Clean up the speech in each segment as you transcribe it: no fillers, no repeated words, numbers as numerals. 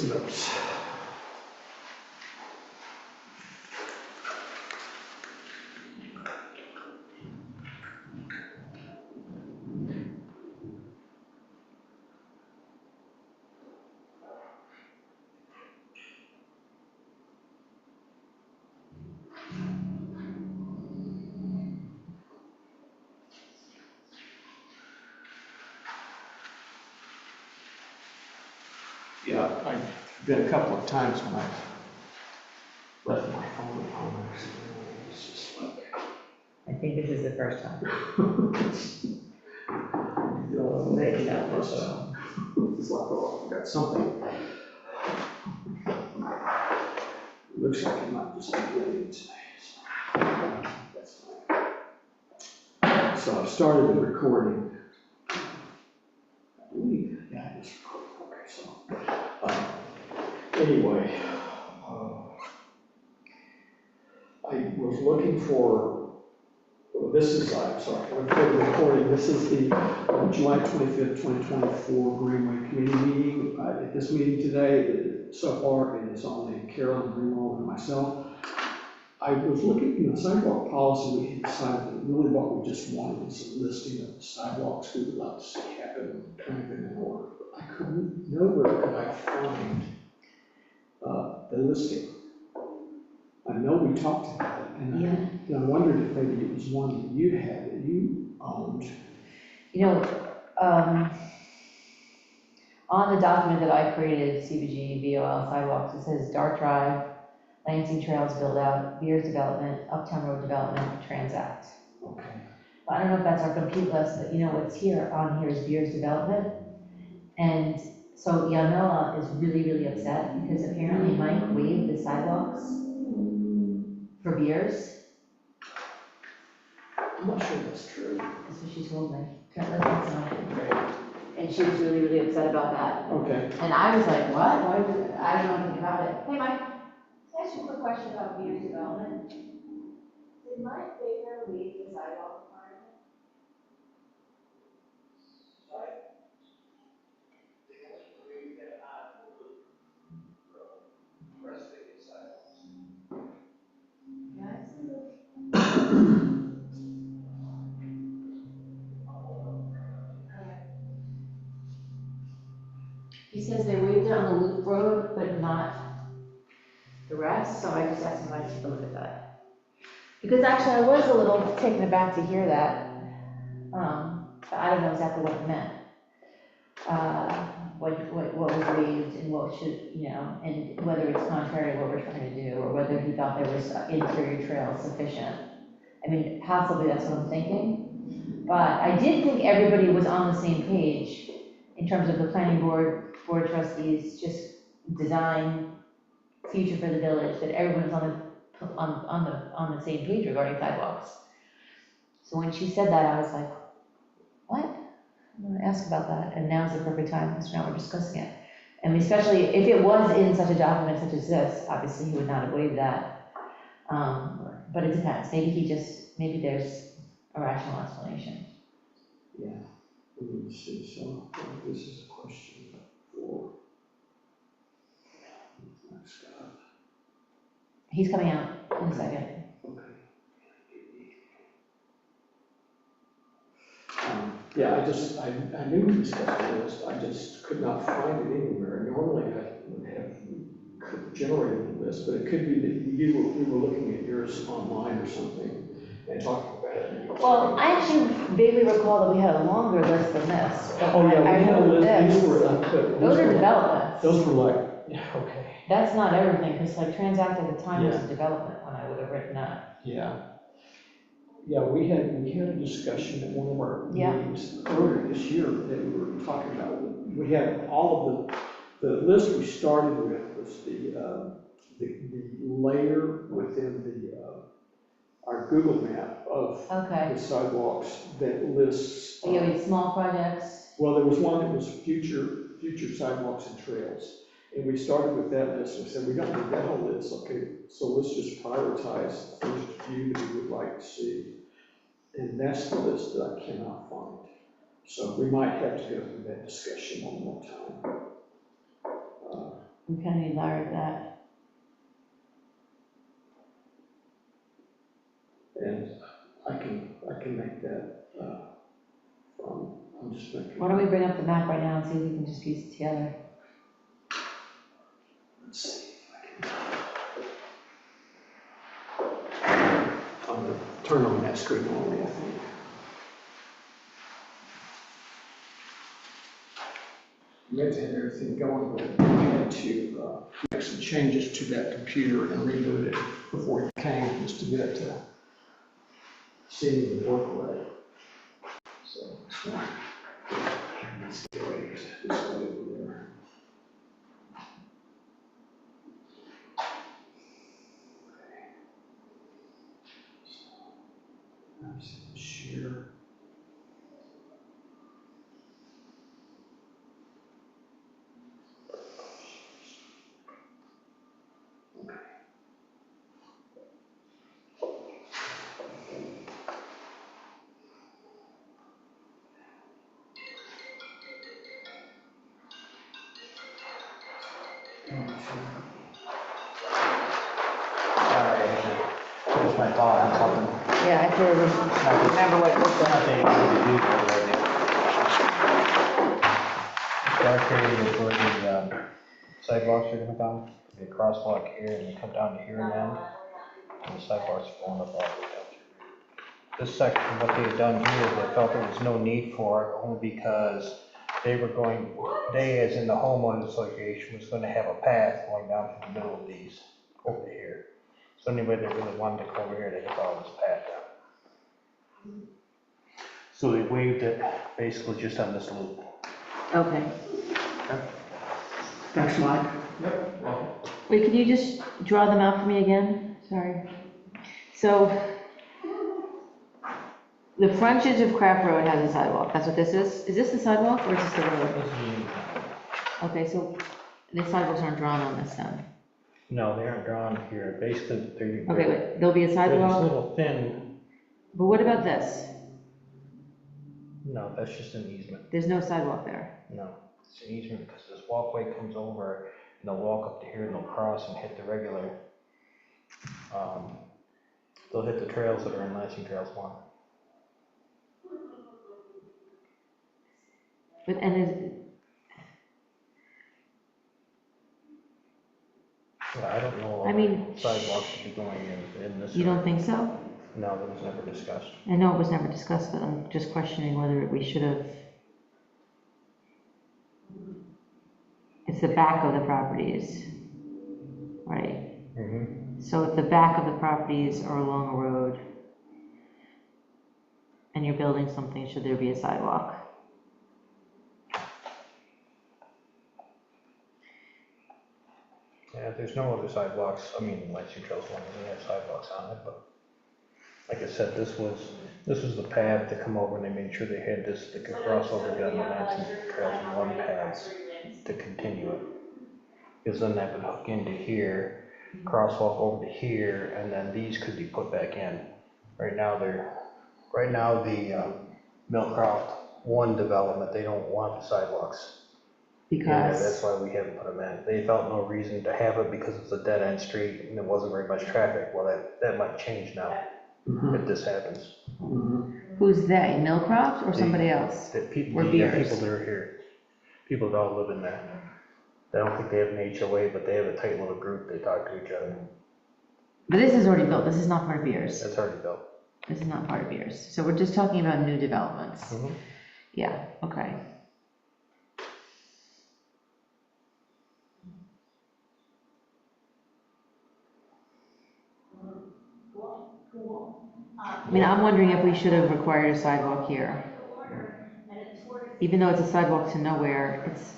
some notes. Yeah, I've been a couple of times when I've left my phone at home. It's just like, I think this is the first time. Maybe not first time. It's like, oh, I got something. Looks like it might just be raining today. So that's fine. So I've started the recording. I believe, yeah, I just recorded. Okay, so anyway, I was looking for, well, this is, I'm sorry, I'm for the recording. This is the July 25th, 2024 Greenway Committee meeting. At this meeting today, so far, it is only Carolyn Greenway and myself. I was looking in the sidewalk policy. We had decided that really what we just wanted was a listing of the sidewalks we would like to see happen, kind of in an order. I couldn't, nowhere could I find the listing. I know we talked about it, and I wondered if maybe it was one that you had, that you owned. You know, on the document that I created, CBG, VOL, sidewalks, it says Dart Drive, Lansing Trails build out, Beers Development, Uptown Road Development, Transact. Okay. I don't know if that's our complete list, but you know what's here on here is Beers Development. And so Yanela is really, really upset because apparently Mike waived the sidewalks for beers. I'm not sure that's true. That's what she told me. And she was really, really upset about that. Okay. And I was like, what? Why would I don't know anything about it. Hey, Mike, can I ask you a quick question about Beers Development? Did Mike Baker leave the sidewalk requirement? He says they waived it on the loop road, but not the rest, so I just asked him to take a look at that. Because actually I was a little taken aback to hear that, but I don't know exactly what it meant. What was waived and what should, you know, and whether it's contrary to what we're trying to do, or whether he thought there was interior trail sufficient. I mean, possibly that's what I'm thinking, but I did think everybody was on the same page in terms of the planning board trustees, just design future for the village, that everyone's on the same page regarding sidewalks. So when she said that, I was like, what? I'm gonna ask about that, and now's the perfect time, because now we're discussing it. And especially if it was in such a document such as this, obviously he would not have waived that. But it depends, maybe there's a rational explanation. Yeah, let me see, so this is a question for Scott. He's coming out in a second. Okay. Yeah, I knew we discussed this, I just could not find it anywhere. Normally I would have generated a list, but it could be that we were looking at yours online or something and talking about it. Well, I actually vaguely recall that we had a longer list than this. Oh yeah, we had a list. Those are developments. Those were like, yeah, okay. That's not everything, because like Transact at the time was a development when I would have written that. Yeah. Yeah, we had a discussion at one of our meetings earlier this year that we were talking about. We had all of the list we started with was the layer within our Google map of the sidewalks that lists. We had small projects. Well, there was one that was future sidewalks and trails. And we started with that list, and we said, we don't need that whole list, okay, so let's just prioritize the first few that we would like to see. And that's the list that I cannot find. So we might have to go through that discussion one more time. We kind of need Larry for that. And I can make that, I'm just making. Why don't we bring up the map right now and see if we can just piece it together? Let's see if I can. I'm gonna turn on that screen only, I think. You have to have everything going, but we had to make some changes to that computer and reboot it before it came, just to get it to see the work right. So it's not. Let's go right this way over there. Share. That's my thought on something. Yeah, I sort of remember what it looked like. Nothing to do with it. Dark area is where the sidewalks are gonna come, the crosswalk here, and you come down to here and then, and the sidewalks are going up all the way down through. This section, what they had done here, they felt there was no need for it, only because they as in the homeowners association was gonna have a path going down through the middle of these, over here. So anybody that really wanted to come over here, they could follow this path down. So they waived it basically just on this loop. Okay. Thanks, Mike. Wait, can you just draw them out for me again? Sorry. So, the frontage of Craft Road has a sidewalk, that's what this is? Is this the sidewalk or is this the road? Okay, so the sidewalks aren't drawn on this then? No, they aren't drawn here. Basically, Okay, wait, there'll be a they're this sidewalk, little thin, but what about this? no, that's just an easement. There's no sidewalk there. No, it's an easement because this walkway comes over and they'll walk up to here and they'll cross and hit the regular, they'll hit the trails that are in Lansing Trails 1. But, and is, Yeah, I don't know. I mean, Sidewalks should be going in this. you don't think so? No, that was never discussed. I know it was never discussed, but I'm just questioning whether we should have. It's the back of the properties, right? Mm-hmm. So if the back of the properties are along a road and you're building something, should there be a sidewalk? Yeah, there's no other sidewalks. I mean, Lansing Trails 1 doesn't have sidewalks on it, but like I said, this was the path to come over and they made sure they had this, they could cross over down the Lansing Trails 1 paths to continue it. Because then that would hook into here, crosswalk over to here, and then these could be put back in. Right now the Millcroft 1 development, they don't want the sidewalks. Yeah, that's Because, why we haven't put them in. They felt no reason to have it because it's a dead end street and there wasn't very much traffic. Well, that might change now if this happens. who's they, Millcroft or somebody else? The people, Or the Beers? people that are here, people that all live in there. I don't think they have an HOA, but they have a tight little group. They talk to each other. But this is already built, this is not part of Beers. That's already built. This is not part of Beers. So we're just talking about new developments. Mhm. Yeah, okay. I mean, I'm wondering if we should have required a sidewalk here. Even though it's a sidewalk to nowhere, it's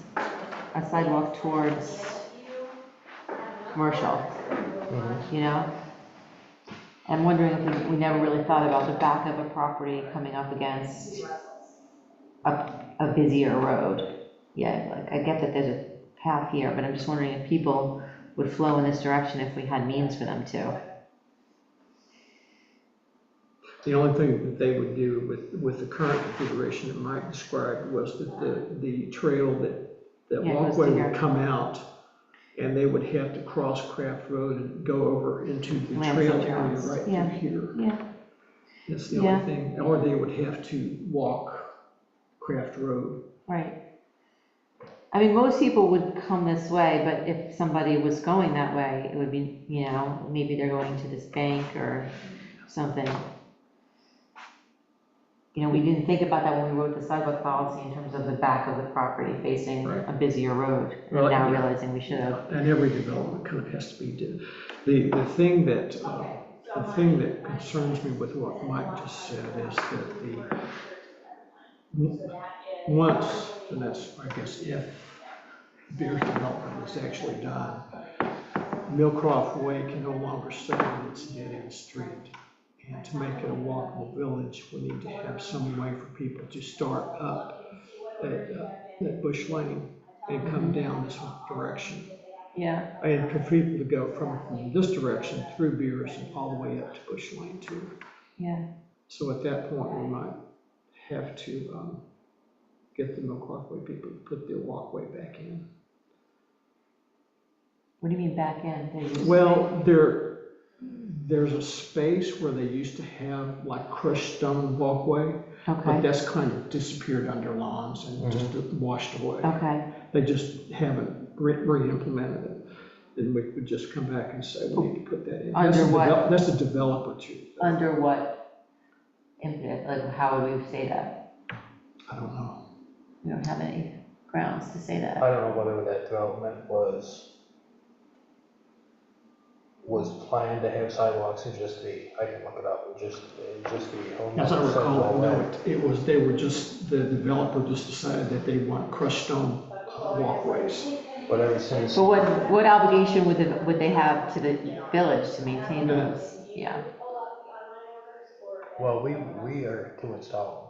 a sidewalk towards commercial, you know? I'm wondering if we never really thought about the back of a property coming up against a busier road. Yeah, like, I get that there's a path here, but I'm just wondering if people would flow in this direction if we had means for them to. The only thing that they would do with the current configuration that Mike described was that the trail that Yeah, it goes walkway to would here. come out and they would have to cross Craft Road and go over into the Lance trail and area Jones. right Yeah. through here. Yeah. That's the Yeah. only thing, or they would have to walk Craft Road. Right. I mean, most people would come this way, but if somebody was going that way, it would be, you know, maybe they're going to this bank or something. You know, we didn't think about that when we wrote the sidewalk policy in terms of the back of the property facing Right. a busier road. Well, And now yeah. realizing we should have. And every development kind of has to be, the thing that concerns me with what Mike just said is that once, and that's, I guess, if Beers development is actually done, Millcroft Way can no longer stay in its dead-end street. And to make it a walkable village, we need to have some way for people to start up that Bush Lane and come down this direction. Yeah. And for people to go from this direction through Beers and all the way up to Bush Lane too. Yeah. So at that point, we might have to get the Millcroft Way people to put their walkway back in. What do you mean back end? Well, there's a space where they used to have like crushed stone walkway, but Okay. that's kind of disappeared under lawns and just washed away. Okay. They just haven't re-implemented it. And we would just come back and say, we need to put that in. Under what? That's a developer too. Under what impetus? Like, how would we say that? I don't know. We don't have any grounds to say that. I don't know whether that development was planned to have sidewalks and just be, I can look it up, and just be home. As I recall, no, they were just, the developer just decided that they want crushed stone walkways. But ever since, But what obligation would they have to the village to maintain those? Yeah. well, we are to install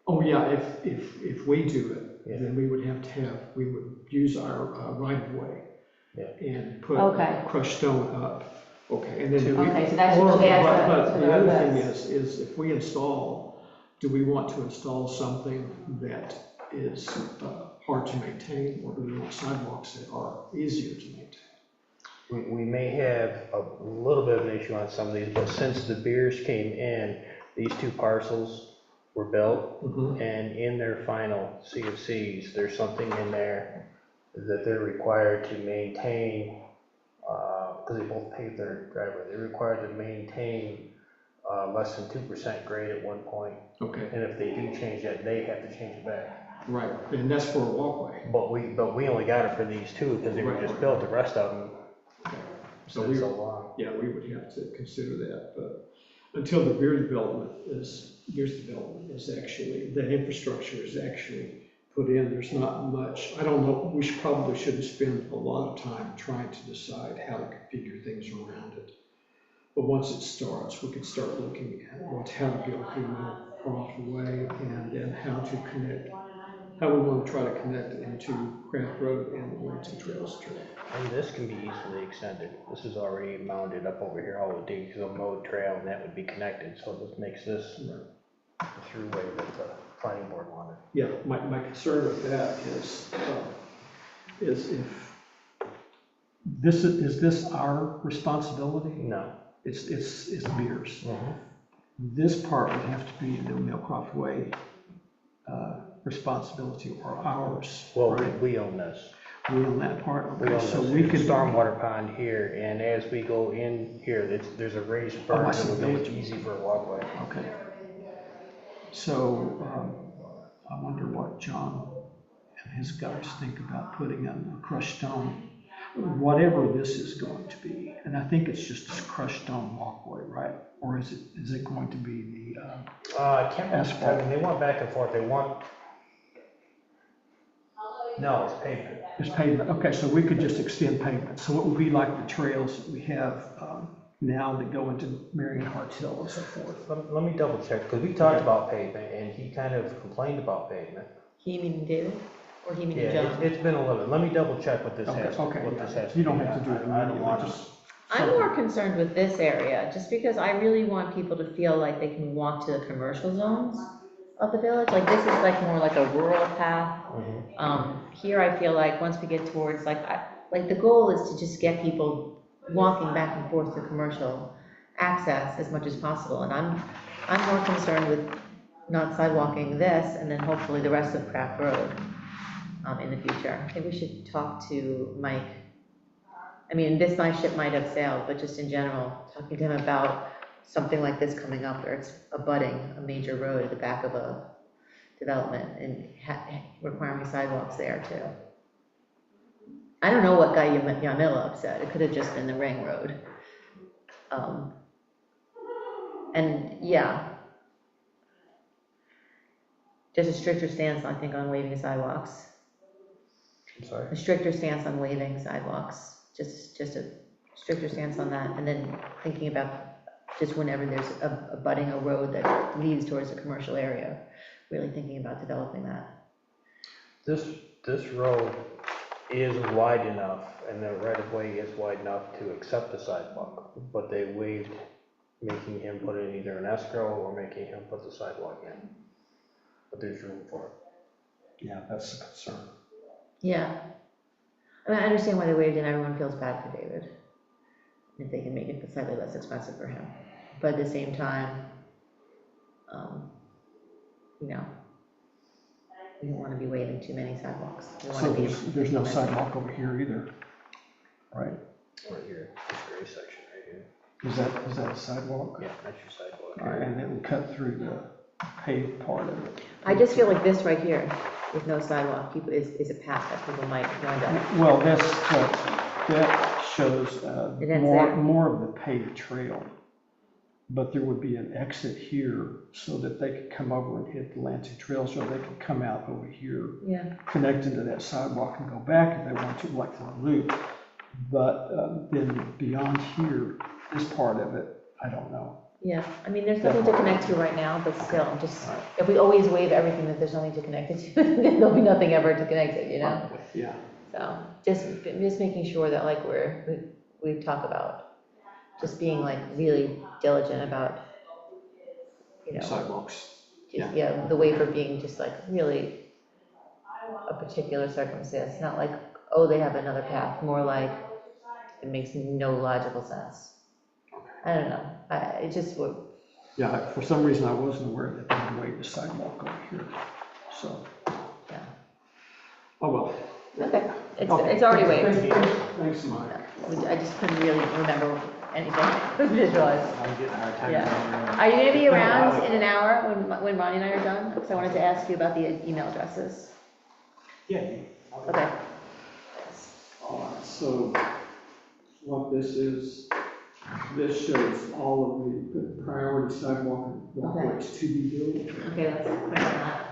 Oh, yeah, if we do it, Yeah. then we would we would use our right of way. Yeah. And put Okay. crushed stone up. Okay, and then do we? Okay, so that's or- usually as but a- the other thing that's- is if we install, do we want to install something that is hard to maintain, or do we want sidewalks that are easier to maintain? We may have a little bit of an issue on some of these, but since the beers came in, these two parcels were built, and in their final CFCs, there's something in there that they're required to maintain, because they both paved their driveway, they're required to maintain less than 2% grade at one point, Okay, and if they do change that, they have to change it back. right, and that's for a walkway. But we only got it for these two, because they were just built, the rest of them, So it's so long. yeah, we would have to consider that, but until the beer development is actually, the infrastructure is actually put in, there's not much, I don't know, we probably shouldn't spend a lot of time trying to decide how to configure things around it. But once it starts, we can start looking at how to build through Millcroft Way, and then how we want to try to connect it into Craft Road and the Lansing Trails Trail. And this can be easily extended. This is already mounted up over here, all the digs, a mowed trail, and that would be connected, so this makes this the throughway that the planning board wanted. Yeah, my concern with that is if is this our responsibility? No. It's Beers. This part would have to be the Millcroft Way responsibility or ours. Well, right? we own this. We own that part. We Okay, own so this we could stormwater pond here, and as we go in here, there's a raised berm I that see. would make it easy for a walkway. Okay. So I wonder what John and his guys think about putting in a crushed stone, whatever this is going to be. And I think it's just a crushed stone walkway, right? Or is it going to be the I can't remember, asphalt? I mean, they want back and forth, no, it's pavement. It's pavement? Okay, so we could just extend pavement. So it would be like the trails that we have now that go into Marion Hart's Hill and so forth. Let me double check, because we talked about pavement, and he kind of complained about pavement. He meaning David? Or he meaning Yeah, John? it's been a little bit, let me double check what this has, Okay, what this has. you to don't be. have to do it I don't want immediately, to. just. I'm more concerned with this area, just because I really want people to feel like they can walk to the commercial zones of the village. Like, this is like more like a rural path. Mhm. Here I feel like once we get towards, like, like, the goal is to just get people walking back and forth to commercial access as much as possible, and I'm more concerned with not sidewalking this, and then hopefully the rest of Craft Road, in the future. I think we should talk to Mike. I mean, this nice ship might have sailed, but just in general, talking to him about something like this coming up where it's abutting a major road at the back of a development and requiring sidewalks there too. I don't know what got Yamila upset. It could have just been the ring road. And yeah, just a stricter stance, I think, on waving sidewalks. I'm sorry. A stricter stance on waving sidewalks, just a stricter stance on that, and then thinking about just whenever there's a budding a road that leads towards a commercial area, really thinking about developing that. This road is wide enough, and the right of way is wide enough to accept the sidewalk, but they waived making him put in either an escrow or making him put the sidewalk in. But there's room for it. Yeah, that's the concern. Yeah. I mean, I understand why they waived and everyone feels bad for David, if they can make it slightly less expensive for him. But at the same time, you know, we don't want to be waiving too many sidewalks. We want So to be there's no sidewalk over here either, right? Right here, this gray section right here. Is that a sidewalk? Yeah, that's your sidewalk. All right, and it would cut through the paved part of it. I just feel like this right here, with no sidewalk, is a path that people might wind up. Well, that shows It ends there. more of the paved trail. But there would be an exit here so that they could come over and hit the Lansing Trail, so they could come out over here, Yeah. connect into that sidewalk and go back if they want to, like the loop. But then beyond here, this part of it, I don't know. Yeah, I mean, there's nothing to connect to right now, but still, just, if we always waive everything that there's nothing to connect it to, then there'll be nothing ever to connect it, you know? Yeah. So, just making sure that like we talk about just being like really diligent about, you know, Sidewalks. just, yeah, the waiver being just like really a particular circumstance, not like, oh, they have another path, more like it makes no logical sense. I don't know, it just would. Yeah, for some reason I wasn't aware that they had waived the sidewalk over here, so. Yeah. Oh, well. Okay, it's Okay. already waived. Thanks, Mike. I just couldn't really remember anything, visualize. I'm getting a hard time. Yeah. Are you gonna be around in an hour when Ronnie and I are done? Because I wanted to ask you about the email addresses. Yeah. Okay. All right, so what this is, this shows all of the priority sidewalk walkways to be built. Okay, let's put it on that.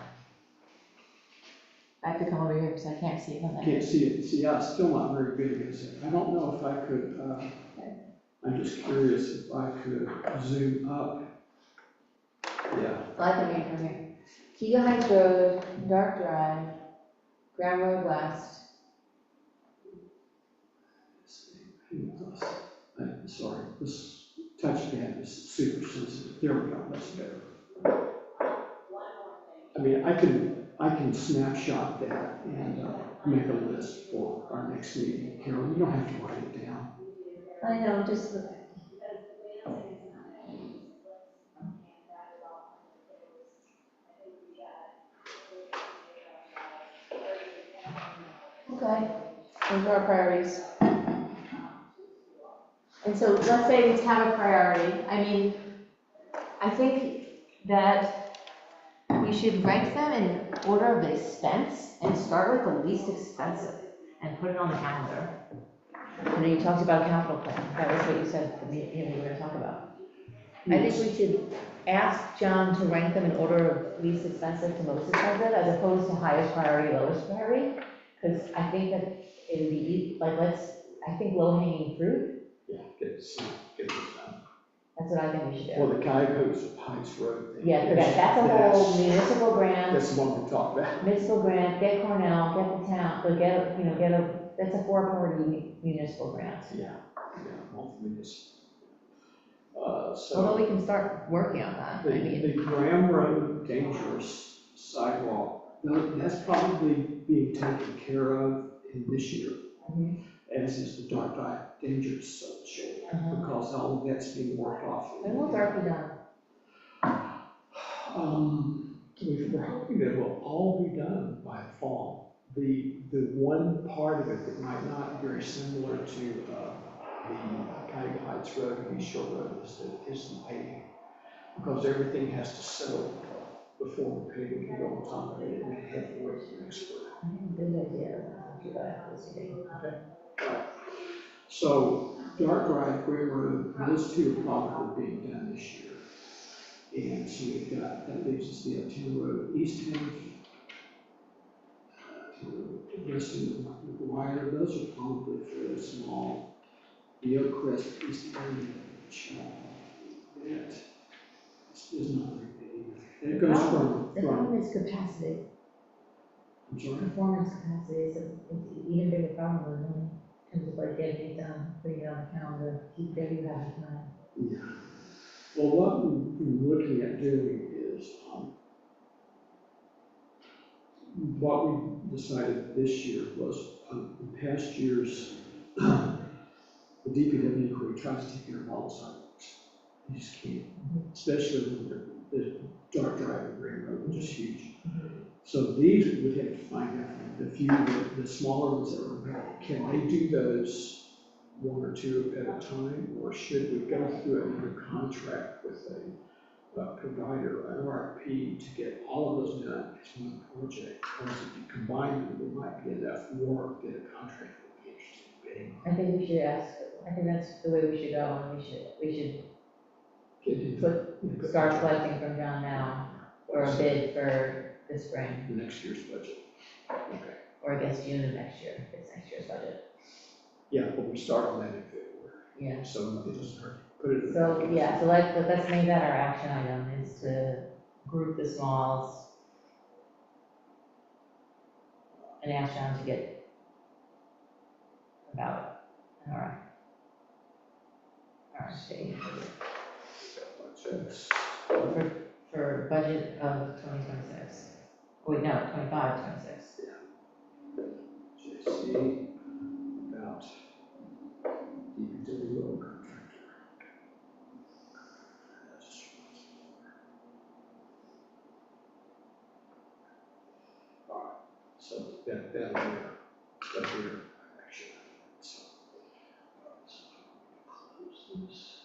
I have to come over here because I can't see it on I that. can't see it. See, yeah, it's still not very big, is it? I don't know if I could, I'm just curious if I could zoom up. Yeah. Well, I can read from here. Keegan Heights Road, Dark Drive, Grand Road West. I'm sorry, this touchpad is super sensitive. There we go, that's better. I mean, I can snapshot that and make a list for our next meeting. Carol, you don't have to write it down. I know, just. Okay, those are our priorities. And so let's say we have a priority. I mean, I think that we should rank them in order of expense and start with the least expensive and put it on the calendar. And then you talked about a capital plan. That was what you said at the meeting you were gonna talk about. I think we should ask John to rank them in order of least expensive to most expensive as opposed to highest priority, lowest priority. Because I think that it would be, like, I think low hanging fruit. Yeah, get this done. That's what I think we should do. Well, the Coyotes Heights Road thing. Yeah, that's a whole municipal grant, That's the one we talked about. municipal grant, get Cornell, get the town, but that's a 4-party municipal grant. Yeah, hopefully this. Although we can start working on that, I mean. The Graham Road dangerous sidewalk, that's probably being taken care of in this year. Mhm. as is the dark drive dangerous shoulder, Uh-huh. because all of that's being worked off. When will Dark be done? We're hoping that it will all be done by fall. The one part of it that might not be very similar to the County Heights Road and East Shore Road is the paving, because everything has to settle before the paving can go on top of it, and they have to wait for next spring. Good idea. After that, this meeting. Right. So Dark Drive, Green Road, those two are probably being done this year. And so we've got, that leaves us the Uptown Road, East End, West End, McGuire, those are probably fairly small. The Oak Crest, East End, that is not very big. And it goes from, The problem is capacity, I'm sorry? performance capacity is an even bigger problem in terms of like getting it done, putting it on the calendar, keep DPW having time. Yeah. Well, what we've been looking at doing is, what we decided this year was, in past years, the DPW crew tries to take care of all the sidewalks. You just can't, especially when the dark drive and Green Road, which is huge. So these, we'd have to find out, the few, the smaller ones that are available, can they do those one or two at a time, or should we go through another contract with a provider, an RFP, to get all of those done as one project? Because if you combine them, there might be enough work that a contract would be interested in bidding on. I think we should ask, I think that's the way we should go, and we should start collecting from John now for a bid for this spring, The next year's budget. Okay. or I guess June of next year, if it's next year's budget. Yeah, but we start on that in February, Yeah. so it doesn't hurt. Put it in. So, yeah, so let's make that our action item, is to group the smalls and ask John to get about an RFP Budgets. for budget of 2026. Oh, wait, no, 25, 26. JC, about DPW road contractor. All right, so that'll be our action. So, close this.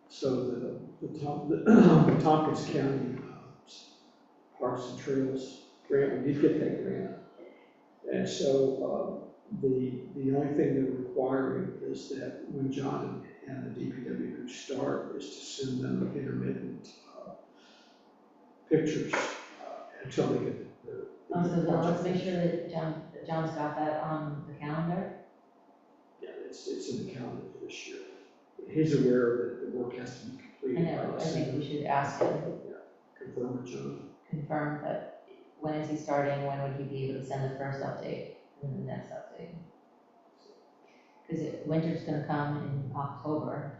So the Tompkins County Parks and Trails grant, we did get that grant. And so the only thing they're requiring is that when John and the DPW group start, is to send them intermittent pictures until they get the. Also, let's make sure that John's got that on the calendar. Yeah, it's in the calendar for this year. He's aware that the work has to be I completed. know, I think we should ask him, Confirm with John. confirm that, when is he starting, when would he be able to send the first update, and then the next update? Because winter's gonna come in October,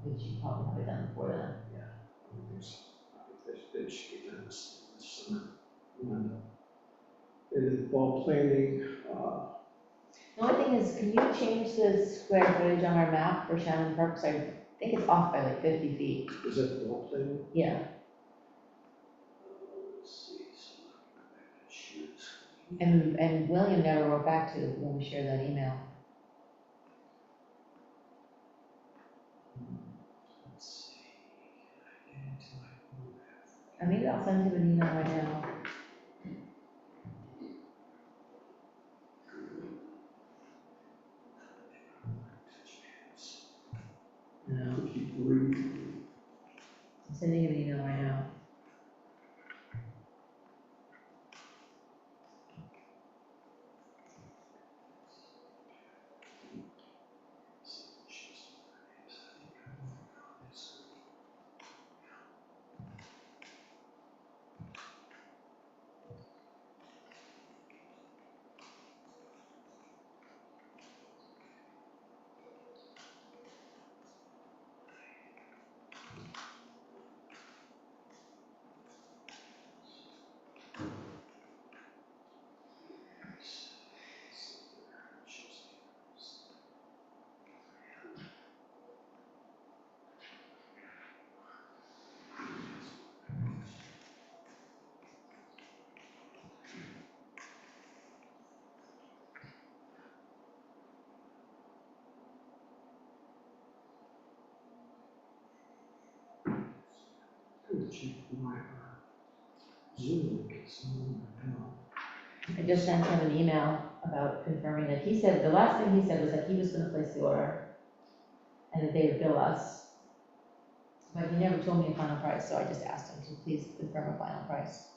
we should probably have it done before then. I think they should be done this summer. And then fall planning, The only thing is, can you change the square footage on our map for Shannon Park? 'Cause I think it's off by like 50 feet. is that the fall planning? Yeah, Let's see, so shoot. and William never wrote back to when we shared that email. Let's see. Into my blue map. I maybe I'll send him an email right now. No, If you breathe. I'm sending him an email right now. could check my Zoom link. It's on my email. I just sent him an email about confirming that he said, the last thing he said was that he was gonna place the order and that they would bill us. But he never told me a final price, so I just asked him to please confirm a final price.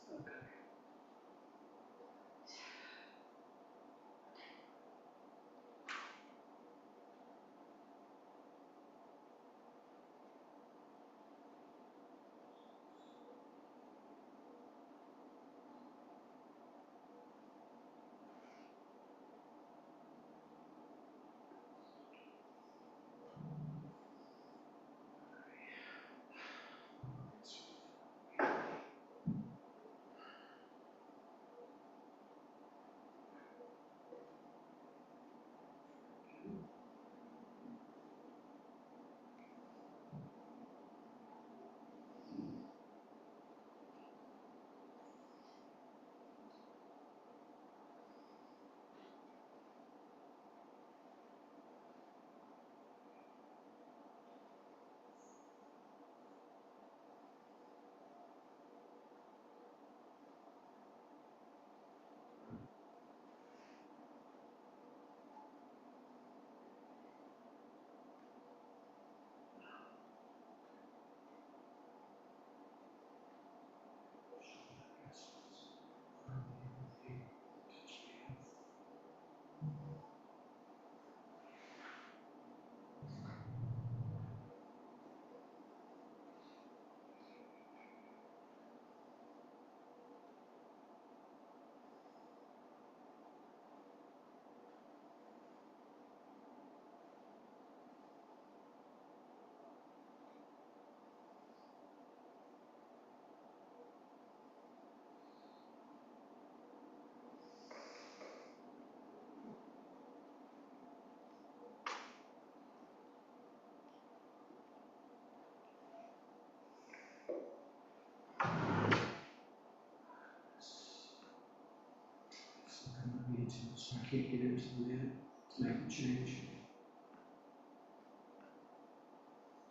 So I can't get into the net to make the change.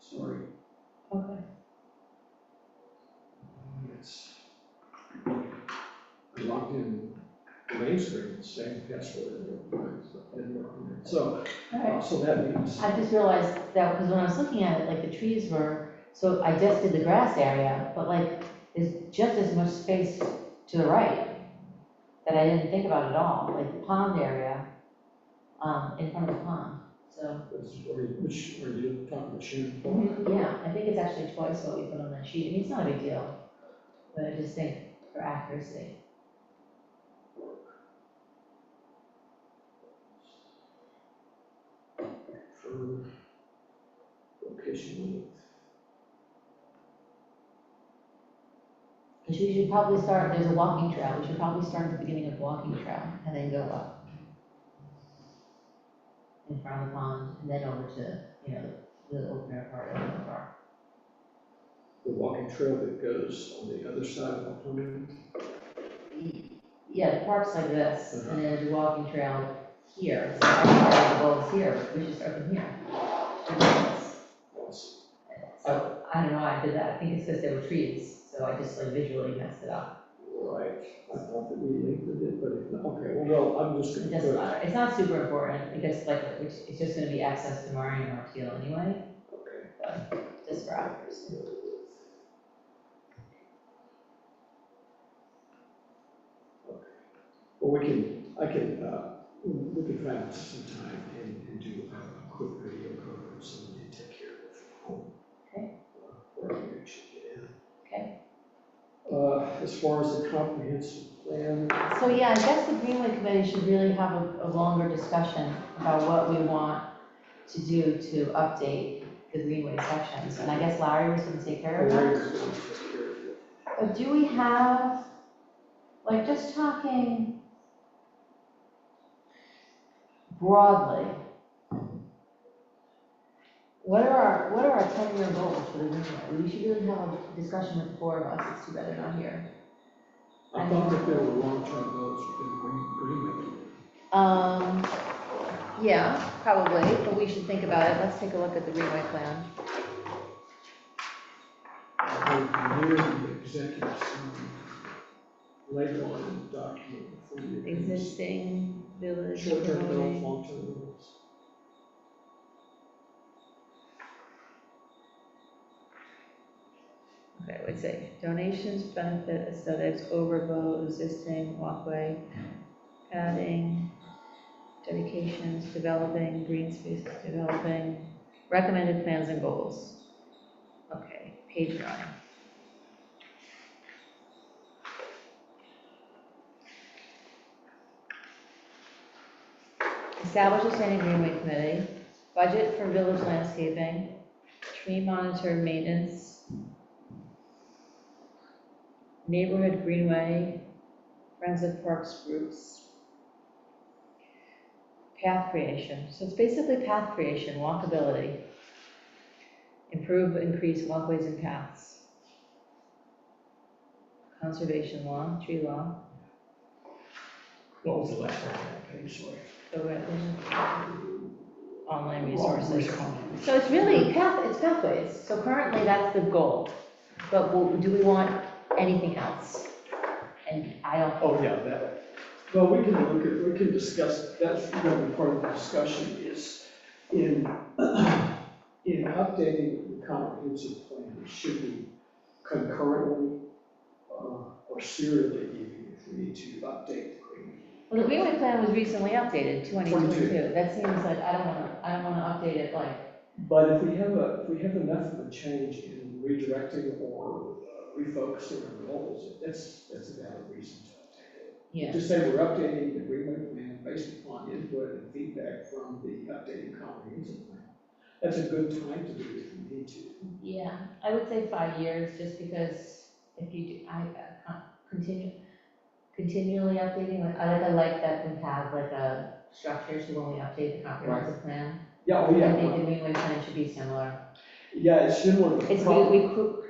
Sorry. Okay. It's, I logged in main screen, same password, and everything, so it didn't work on it. So, All right. so that means, I just realized that, because when I was looking at it, like the trees were, so I just did the grass area, but like, there's just as much space to the right that I didn't think about at all, like the pond area, in front of the pond, so. which, are you talking about Shannon? Yeah, I think it's actually twice what we put on that sheet, I mean, it's not a big deal, but I just think for accuracy. For location length. Because we should probably start, there's a walking trail, we should probably start at the beginning of the walking trail and then go up in front of the pond and then over to, you know, the open air part of the park. The walking trail that goes on the other side of the pond. Yeah, the park's like this, and then there's a walking trail here, so our part of the goal is here, we should start from here. So, I don't know why I did that, I think it's because there were trees, so I just like visually messed it up. Right, I thought that we lengthened it, but if, okay, well, no, I'm just It gonna doesn't put, matter, it's not super important, because like, it's just gonna be access to Murray and Marteel anyway, okay. but just for accuracy. Well, I we can find some time and do a quick video conference and you take care of it from home. Okay. Or you should get in. Okay. As far as the comprehensive plan, So yeah, I guess the Greenway Committee should really have a longer discussion about what we want to do to update the Greenway sections, and I guess Larry was gonna take care of that. Larry's going to take care of it. But do we have, like, just talking broadly, what are our 10-year goals for the Greenway? We should really have a discussion with the four of us, it's too bad they're not here. I thought that there were long-term goals for the Greenway. Yeah, probably, but we should think about it. Let's take a look at the Greenway plan. review the executive summary later on in the document before you. Existing village Short-term goals, promoting. long-term goals. Okay, let's say donations benefit aesthetics, overflow existing walkway, adding, dedications, developing, green spaces, developing, recommended plans and goals. Okay, page 9. Establish a standing greenway committee, budget for village landscaping, tree monitor maintenance, neighborhood greenway, friends of parks groups, path creation. So it's basically path creation, walkability, improve, increase walkways and paths, conservation law, tree law, What was the last one on that page, sorry? the wetland, online resources. Resources. So it's really it's pathways. So currently that's the goal. But do we want anything else? And I don't, Oh, yeah, that, well, we can discuss, that's gonna be part of the discussion is in updating the comprehensive plan, it should be concurrently, or serially even if we need to update the green. well, the Greenway plan was recently updated, 2022. 22. That seems like, I don't wanna update it like, But if we have enough of a change in redirecting or refocusing our goals, that's a valid reason to update it. yeah. Just say we're updating the Greenway plan based upon input and feedback from the updated comprehensive plan. That's a good time to do it if we need to. Yeah, I would say 5 years, just because if you do, continually updating, I like that we have like a structure to when we update the comprehensive plan. Yeah, oh I yeah. think the Greenway plan should be similar. Yeah, it's similar. It's, we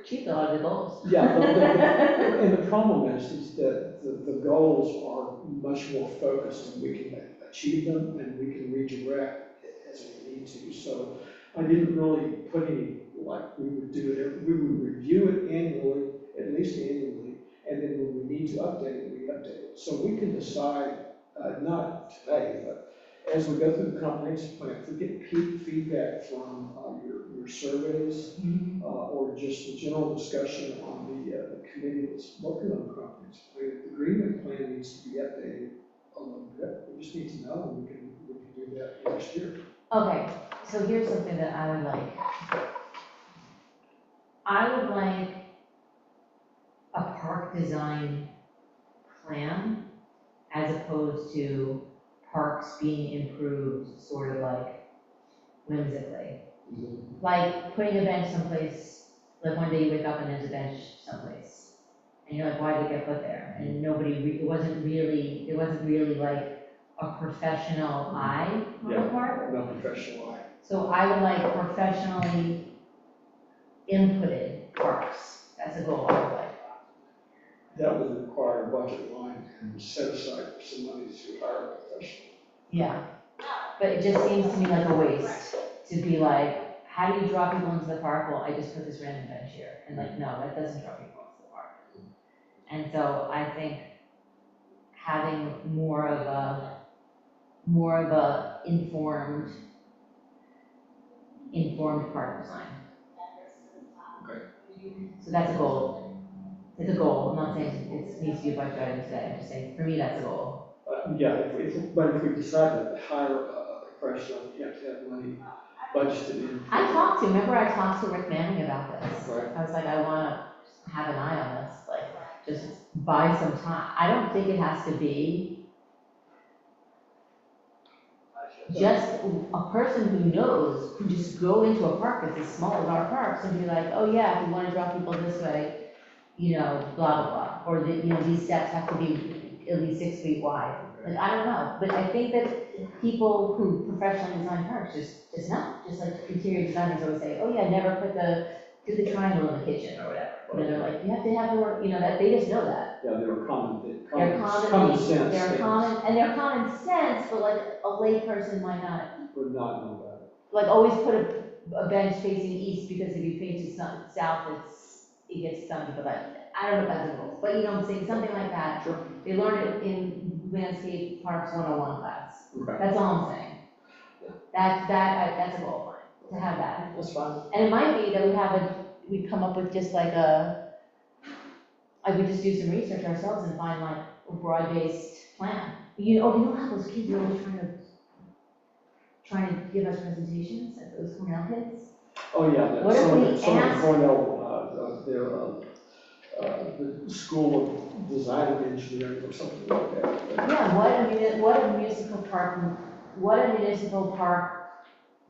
achieved a lot of the goals. Yeah, and the problem is that the goals are much more focused and we can achieve them and we can redirect as we need to. So I didn't really put any, like we would do it, we would review it annually, at least annually, and then when we need to update it, we update it. So we can decide, not today, but as we go through the comprehensive plan, if we get feedback from your surveys, or just the general discussion on the committee that's working on the comprehensive plan, if the Greenway plan needs to be updated a little bit, we just need to know, and we can do that next year. Okay, so here's something that I would like. I would like a park design plan as opposed to parks being improved sort of like whimsically. Like putting a bench someplace, like one day you wake up and there's a bench someplace. And you're like, why did it get put there? And it wasn't really like a professional eye on the part. No professional eye. So I would like professionally inputted parks. That's a goal I would like. That would require a budget line and set aside some money to hire a professional. Yeah, but it just seems to me like a waste to be like, how do you draw people into the park? Well, I just put this random bench here. And like, no, that doesn't draw people into the park. And so I think having more of a informed park design. Okay. So that's a goal. It's a goal. I'm not saying it needs to be a budget item today. I'm just saying, for me, that's a goal. Yeah, but if we decide to hire a professional, we have to have money budgeted in. Remember I talked to Rick Manning about this. Right. I was like, I want to have an eye on this, like, just buy some time. I don't think it has to be just a person who knows, who just go into a park that's as small as our parks and be like, oh yeah, if we want to draw people this way, blah, blah, blah. Or these steps have to be at least 6 feet wide. Like, I don't know, but I think that people who professionally design parks just know. Just like interior designers always say, oh yeah, never do the triangle in the kitchen or whatever. They're like, you have to have the work, that they just know that. Yeah, they're common sense. They're common sense, but like a layperson might not. Would not know that. Like always put a bench facing east because if you face it south, it gets some people that, I don't know if that's a goal, but you know what I'm saying, something like that. Sure. They learn it in landscape parks 101 class. Okay, That's all I'm saying. Yeah. That's a goal, to have that. that's fine. And it might be that we come up with just like we just do some research ourselves and find like a broad-based plan. You know how those kids are always trying to give us presentations at those Cornell kids? Oh, yeah, What if we some of the ask- Cornell, the School of Design and Engineering or something like that. Yeah, what a municipal park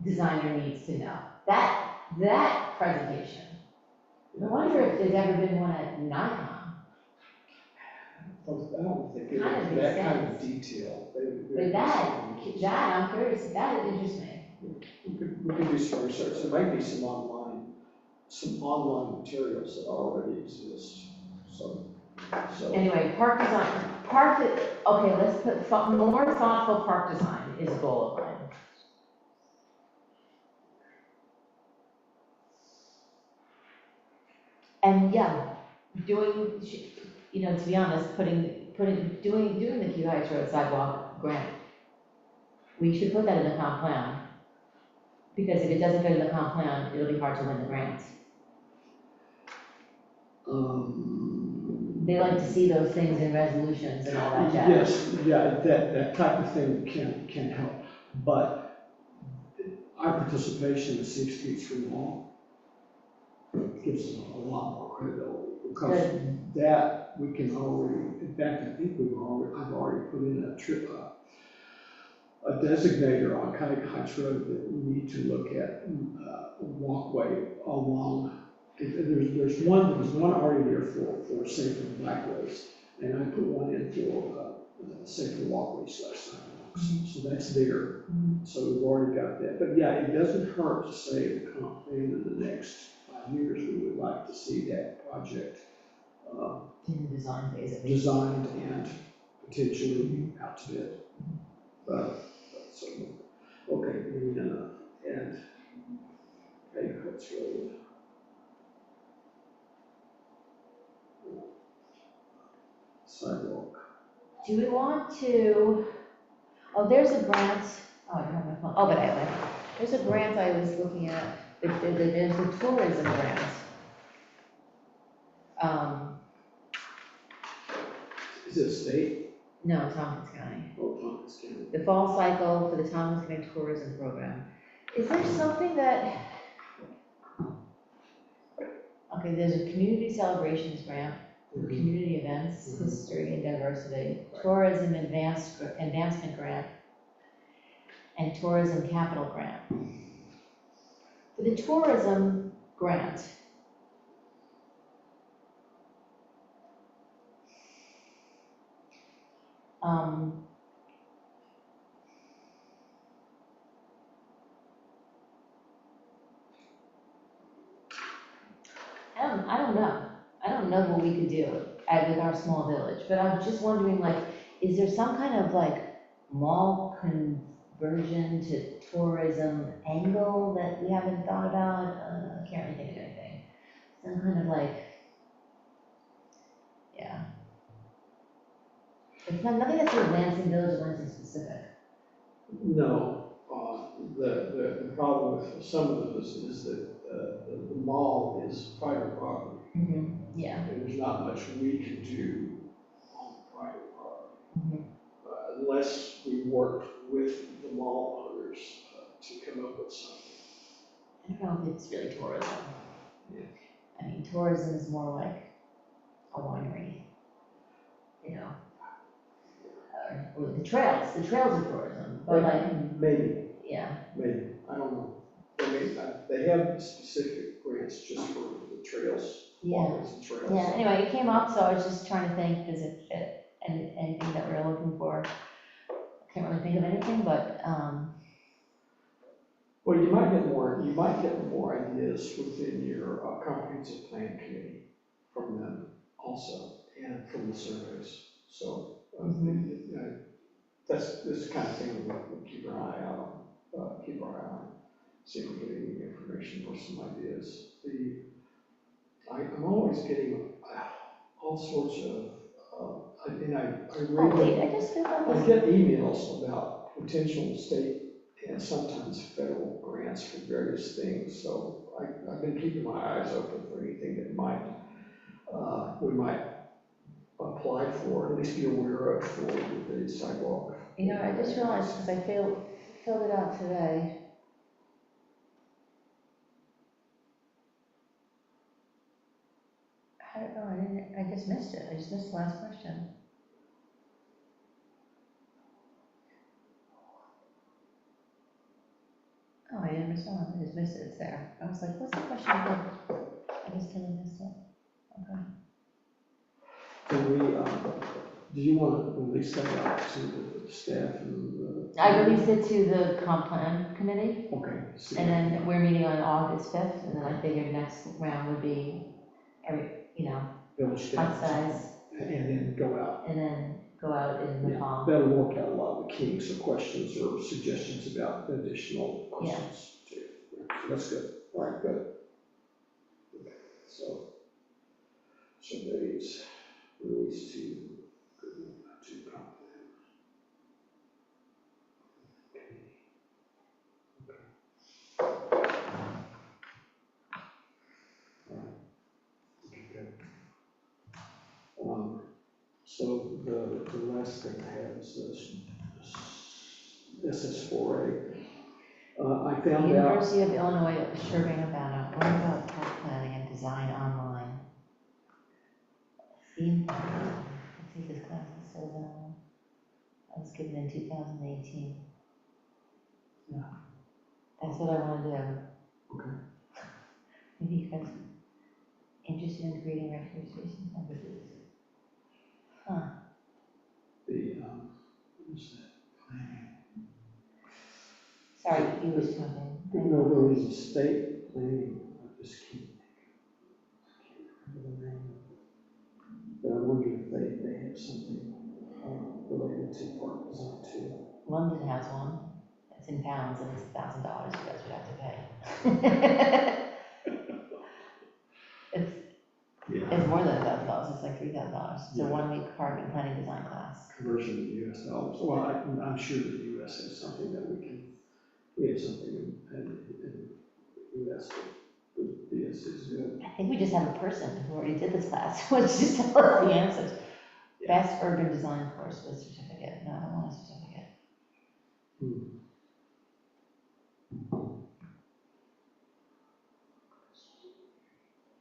designer needs to know. That presentation. I wonder if there's ever been one at Nikon. I don't think it Kind of was makes that kind of sense. detail. But I'm curious, that would interest me. We could do some research. There might be some online materials that already exist, so. Anyway, park design, okay, let's put, more thoughtful park design is a goal of mine. And yeah, doing, to be honest, doing the Q Heights Road sidewalk grant. We should put that in the comp plan. Because if it doesn't fit in the comp plan, it'll be hard to win the grant. They like to see those things in resolutions and all that jazz. Yes, yeah, that type of thing can help, but our participation in Safe Streets for All gives us a lot more credibility, because that we can already, in fact, I think I've already put in a designator on Coyote Heights Road that we need to look at a walkway along. There's one already there for safer bikeways, and I put one in for safer walkways last time. So that's there. So we've already got that. But yeah, it doesn't hurt to say in the comp plan in the next 5 years, we would like to see that project In the design phase at least. designed and potentially out to bid. So, okay, and Heights Road. Sidewalk. Do we want to, there's a grant, I don't have my phone, but anyway, there's a grant I was looking at, there's a tourism grant. Is it state? No, Tompkins County. Oh, Tompkins County. The fall cycle for the Tompkins County Tourism Program. Is there something that, okay, there's a community celebrations grant, community events, history and diversity, tourism advancement grant, and tourism capital grant. For the tourism grant, I don't know. I don't know what we could do with our small village, but I'm just wondering, like, is there some kind of like mall conversion to tourism angle that we haven't thought about? I can't really think of anything. Some kind of like, yeah. It's nothing that's sort of Lansing Village, Lansing specific. No, the problem with some of those is that the mall is private property. Yeah. And there's not much we can do on private property. Unless we work with the mall owners to come up with something. I don't know if it's really tourism. Yeah. I mean, tourism is more like a winery, or the trails are tourism, but like, Maybe, yeah. I don't know. They have specific grants just for the trails, walkways and trails. Yeah, anyway, it came up, so I was just trying to think, does it fit anything that we were looking for? Can't really think of anything, but, Well, you might get more ideas within your comprehensive plan committee from them also, and from the surveys. So, that's the kind of thing we'll keep our eye on, see if we get any information or some ideas. I'm always always getting all sorts of, and I Oh, wait, read, I just filled out I this. get emails about potential state and sometimes federal grants for various things, so I've been keeping my eyes open for anything that might, we might apply for, at least be aware of for the sidewalk. You know, I just realized, because I filled it out today. I don't know, I just missed it. I just missed the last question. Oh, I didn't respond. I just missed it. It's there. I was like, what's the question again? I just totally missed it. Okay. Can we, do you want to release that out to the staff and the? I released it to the comp plan committee, Okay. so- and then we're meeting on August 5th, and then I figured next round would be Village staff. bite-size, And then go out. and then go out in the Yeah, fall. that'll work out a lot of the kinks or questions or suggestions about additional questions too. So that's good. All right, good. Okay, so surveys released to comp plan. Okay, good. So the last thing I have is this SS4A. I found out, University of Illinois Urbana-Urbana, what about park planning and design online? Theme park, let's see if this class is still available. I was given in 2018. Yeah. That's what I want to do. okay, Maybe you guys interested in creating recreation services? Huh. what's that? Planning. Sorry, you were talking. No, there is a state planning, I just can't remember the name of it. But I wonder if they have something related to park design too. London has one. It's in pounds and it's $1,000 you guys would have to pay. It's more than $1,000, it's like $3,000. It's a Yeah. 1-week park and planning design class. Conversion to US dollars. Well, I'm sure the US has something that we have something in US that would be as good. I think we just have a person who already did this class, which just tell us the answers. Yeah. Best urban design course with certificate. No, I don't want a certificate.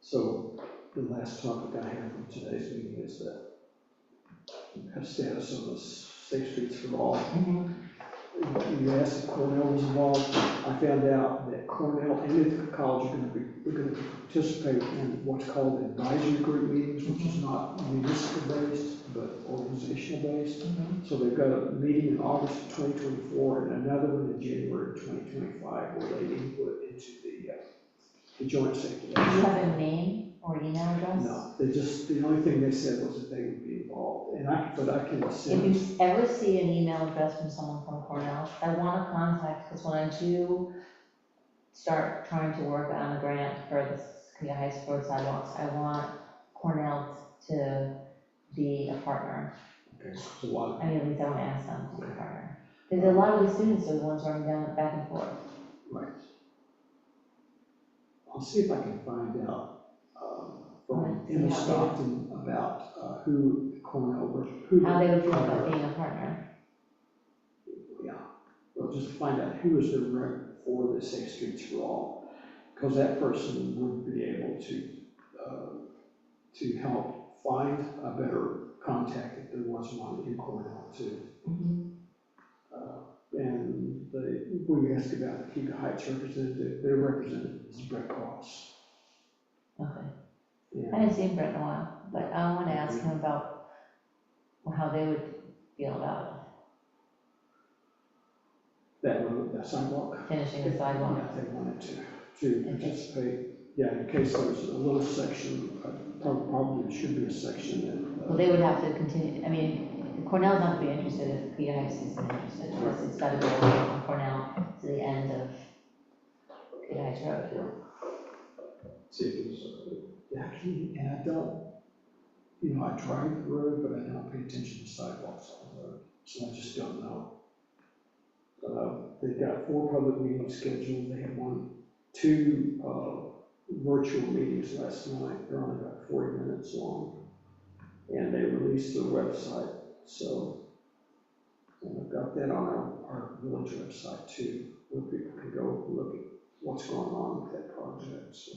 So the last topic I have from today's meeting is that have status on the Safe Streets for All. You asked if Cornell was involved. I found out that Cornell and Ithaca College are going to participate in what's called advisory group meetings, which is not municipal based, but organizational based. So they've got a meeting in August of 2024 and another one in January of 2025 where they input into the joint safety. Do you have a name or email address? No, the only thing they said was that they would be involved, but I can If send. you ever see an email address from someone from Cornell, I want to contact, because when I do start trying to work on a grant for the Clear Heights road sidewalks, I want Cornell to be a partner. Okay, so it's a lot. I mean, at least I want to ask them to be a partner. Because a lot of the students are the ones running down back and forth. Right. I'll see if I can find out from Emma Stockton about who Cornell, who. How they would feel about being a partner. Yeah, well, just to find out who is the rep for the Safe Streets for All, because that person would be able to help find a better contact if there was one in Cornell too. And we asked about the Kega Heights representative, their representative is Brett Cross. Okay. Yeah. I haven't seen Brett in a while, but I want to ask him about how they would feel about That road, that sidewalk. finishing the sidewalk. Yeah, they wanted to participate, yeah, in case there's a little section, probably should be a section that. Well, they would have to continue, I mean, Cornell's not going to be interested if Clear Heights isn't interested, because it's got to go from Cornell to the end of Clear Heights Road. See if it was, yeah, I And I don't, you know, I drive the road, but I don't pay attention to sidewalks on the road, so I just don't know. They've got 4 public meetings scheduled, they had 2 virtual meetings last night, they're only about 40 minutes long. And they released their website, so, and I've got that on our village website too, where people can go look at what's going on with that project, so.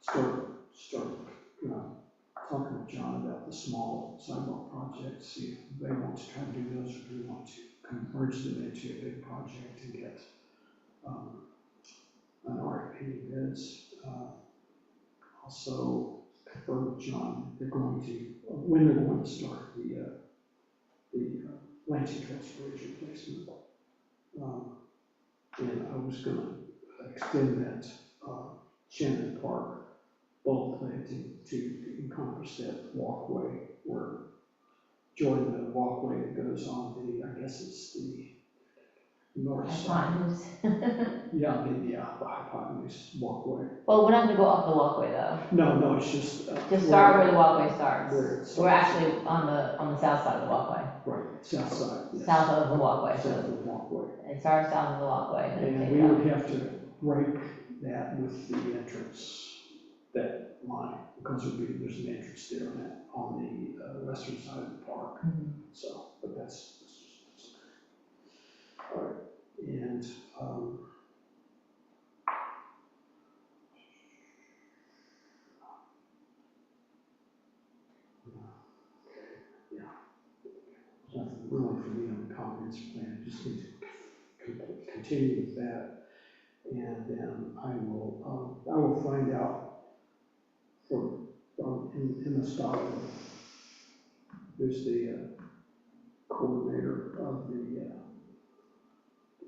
Start, talking with John about the small sidewalk projects, see if they want to try to do those, or do we want to merge them into a big project and get, an RFP bids. Also confirm with John, when they're going to start the Lansing Trails Bridge replacement. And I was gonna extend that, Shannon Park bulk planting to encompass that walkway, or join the walkway that goes on the, I guess it's the north side. Hypotenuse. The hypotenuse walkway. Well, we're not gonna go up the walkway though. No, it's just. Just start where the walkway starts. Where it starts. We're actually on the south side of the walkway, Right, south side, yes. south of the walkway, South so of the walkway. it starts south of the walkway and then And take we it up. would have to break that with the entrance, that line, because there's an entrance there on the western side of the park. Mhm. So, but that's okay. All right, and, yeah, nothing really for me on the comprehensive plan, I just need to continue with that. And then I will find out from in the stock, who's the coordinator of the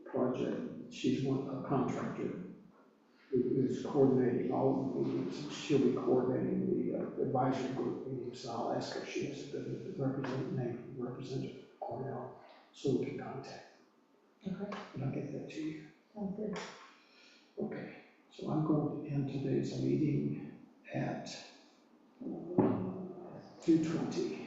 project. She's a contractor who's coordinating all of the meetings. She'll be coordinating the advisory group meetings. So I'll ask her if she has a good representative Cornell, so we can contact. Okay. But I'll get that to you. Sounds good. Okay, so I'm going to end today's meeting at 2:20.